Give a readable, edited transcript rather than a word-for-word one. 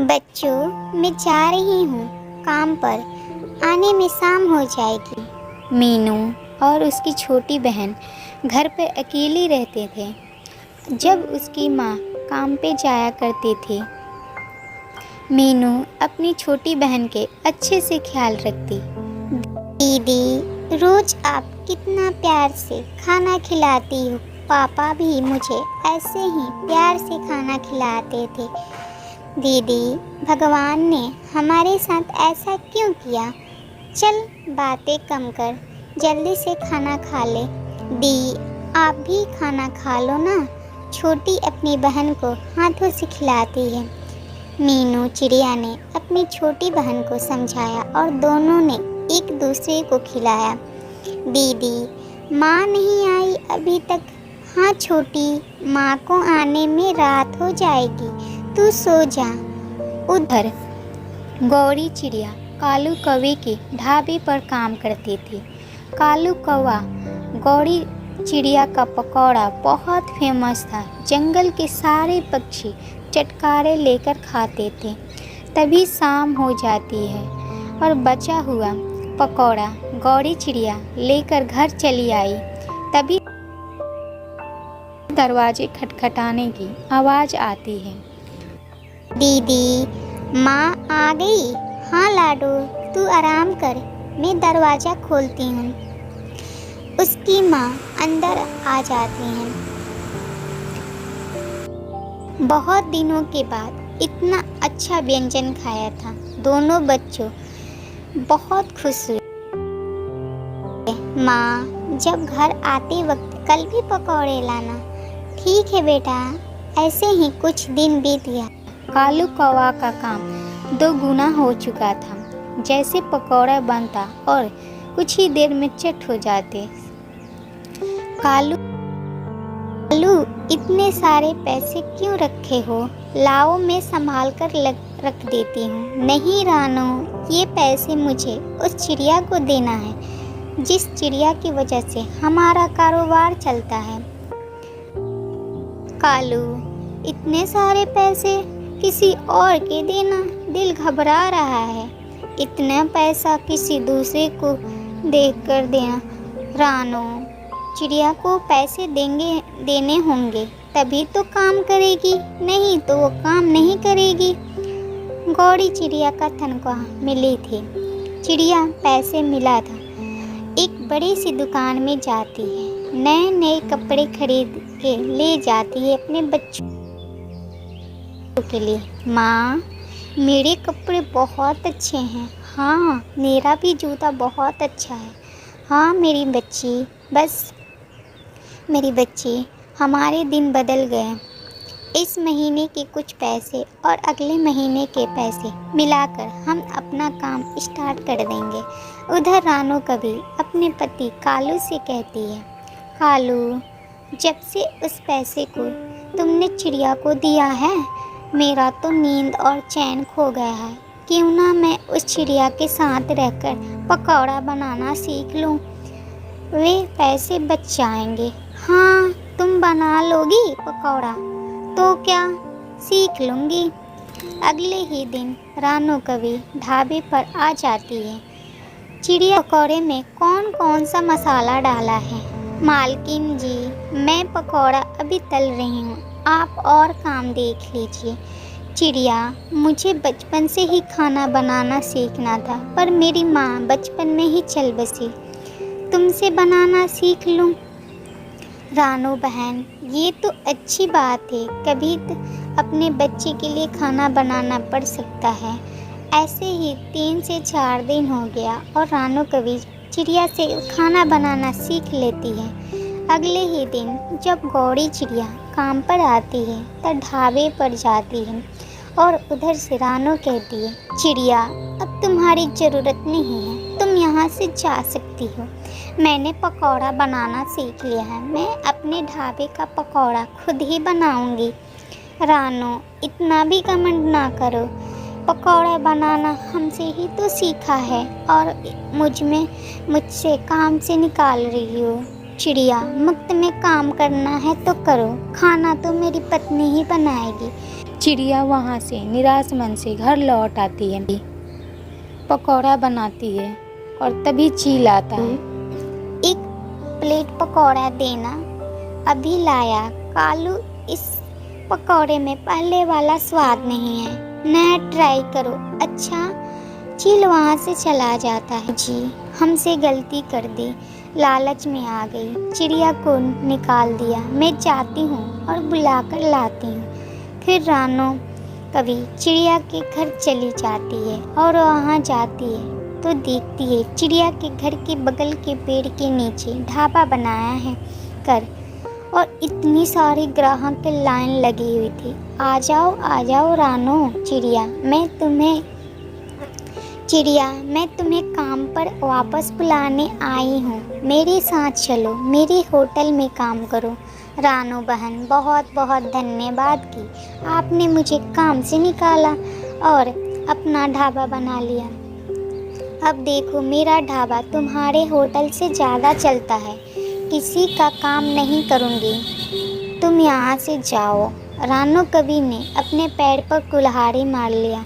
बच्चों, मैं जा रही हूँ काम पर, आने में शाम हो जाएगी। मीनू और उसकी छोटी बहन घर पर अकेली रहते थे। जब उसकी माँ काम पे जाया करती थी, मीनू अपनी छोटी बहन के अच्छे से ख्याल रखती। दीदी, रोज आप कितना प्यार से खाना खिलाती हो। पापा भी मुझे ऐसे ही प्यार से खाना खिलाते थे। दीदी, भगवान ने हमारे साथ ऐसा क्यों किया? चल बातें कम कर, जल्दी से खाना खा ले। दी, आप भी खाना खा लो ना। छोटी अपनी बहन को हाथों से खिलाती है। मीनू चिड़िया ने अपनी छोटी बहन को समझाया और दोनों ने एक दूसरे को खिलाया। दीदी, माँ नहीं आई अभी तक। हाँ छोटी, माँ को आने में रात हो जाएगी, तू सो जा। उधर गौरी चिड़िया कालू कौवे के ढाबे पर काम करती थी। कालू कौवा गौरी चिड़िया का पकौड़ा बहुत फेमस था। जंगल के सारे पक्षी चटकारे लेकर खाते थे। तभी शाम हो जाती है और बचा हुआ पकौड़ा गौरी चिड़िया लेकर घर चली आई। तभी दरवाजे खटखटाने की आवाज़ आती है। दीदी, माँ आ गई। हाँ लाडो, तू आराम कर, मैं दरवाज़ा खोलती हूँ। उसकी माँ अंदर आ जाती हैं। बहुत दिनों के बाद इतना अच्छा व्यंजन खाया था। दोनों बच्चों बहुत खुश हुए। माँ, जब घर आते वक्त कल भी पकौड़े लाना। ठीक है बेटा। ऐसे ही कुछ दिन बीत गया। कालू कौवा का काम 2 गुना हो चुका था। जैसे पकौड़ा बनता और कुछ ही देर में चट हो जाते। कालू, इतने सारे पैसे क्यों रखे हो? लाओ, मैं संभाल कर रख देती हूँ। नहीं रानो, ये पैसे मुझे उस चिड़िया को देना है जिस चिड़िया की वजह से हमारा कारोबार चलता है। कालू, इतने सारे पैसे किसी और के देना, दिल घबरा रहा है। इतना पैसा किसी दूसरे को देकर देना। रानो, चिड़िया को पैसे देने होंगे तभी तो काम करेगी, नहीं तो वो काम नहीं करेगी। गौरी चिड़िया का तनख्वाह मिली थी। चिड़िया पैसे मिला था। एक बड़ी सी दुकान में जाती है, नए नए कपड़े खरीद के ले जाती है अपने बच्चों के लिए। माँ, मेरे कपड़े बहुत अच्छे हैं। हाँ, मेरा भी जूता बहुत अच्छा है। हाँ मेरी बच्ची, बस मेरी बच्ची, हमारे दिन बदल गए। इस महीने के कुछ पैसे और अगले महीने के पैसे मिलाकर हम अपना काम स्टार्ट कर देंगे। उधर रानो कभी अपने पति कालू से कहती है, कालू, जब से उस पैसे को तुमने चिड़िया को दिया है, मेरा तो नींद और चैन खो गया है। क्यों ना मैं उस चिड़िया के साथ रहकर पकौड़ा बनाना सीख लूँ। वे पैसे बच जाएंगे। हाँ, तुम बना लोगी पकौड़ा? तो क्या, सीख लूँगी। अगले ही दिन रानो कभी ढाबे पर आ जाती है। चिड़िया, पकौड़े में कौन कौन सा मसाला डाला है? मालकिन जी, मैं पकौड़ा अभी तल रही हूँ, आप और काम देख लीजिए। चिड़िया, मुझे बचपन से ही खाना बनाना सीखना था, पर मेरी माँ बचपन में ही चल बसी। तुमसे बनाना सीख लूँ? रानो बहन, ये तो अच्छी बात है, कभी अपने बच्चे के लिए खाना बनाना पड़ सकता है। ऐसे ही 3 से 4 दिन हो गया और रानो कभी चिड़िया से खाना बनाना सीख लेती है। अगले ही दिन जब गौरी चिड़िया काम पर आती है तब ढाबे पर जाती है और उधर से रानो कहती है, चिड़िया, अब तुम्हारी ज़रूरत नहीं है, तुम यहाँ से जा सकती हो। मैंने पकौड़ा बनाना सीख लिया है, मैं अपने ढाबे का पकौड़ा खुद ही बनाऊंगी। रानो, इतना भी घमंड ना करो, पकौड़ा बनाना हमसे ही तो सीखा है और मुझसे काम से निकाल रही हो। चिड़िया, मुफ्त में काम करना है तो करो, खाना तो मेरी पत्नी ही बनाएगी। चिड़िया वहाँ से निराश मन से घर लौट आती है। पकौड़ा बनाती है और तभी चील आता है। एक प्लेट पकौड़ा देना, अभी लाया। कालू, इस पकौड़े में पहले वाला स्वाद नहीं है, नया ट्राई करो। अच्छा। चील वहाँ से चला जाता है। जी, हमसे गलती कर दी, लालच में आ गई, चिड़िया को निकाल दिया। मैं जाती हूँ और बुलाकर लाती हूँ। फिर रानो कभी चिड़िया के घर चली जाती है और वहाँ जाती है तो देखती है चिड़िया के घर के बगल के पेड़ के नीचे ढाबा बनाया है कर, और इतनी सारी ग्राहक की लाइन लगी हुई थी। आ जाओ रानो। चिड़िया, मैं तुम्हें काम पर वापस बुलाने आई हूँ, मेरे साथ चलो, मेरे होटल में काम करो। रानो बहन, बहुत बहुत धन्यवाद कि आपने मुझे काम से निकाला और अपना ढाबा बना लिया। अब देखो, मेरा ढाबा तुम्हारे होटल से ज़्यादा चलता है, किसी का काम नहीं करूँगी, तुम यहाँ से जाओ। रानो कवि ने अपने पैर पर कुल्हाड़ी मार लिया।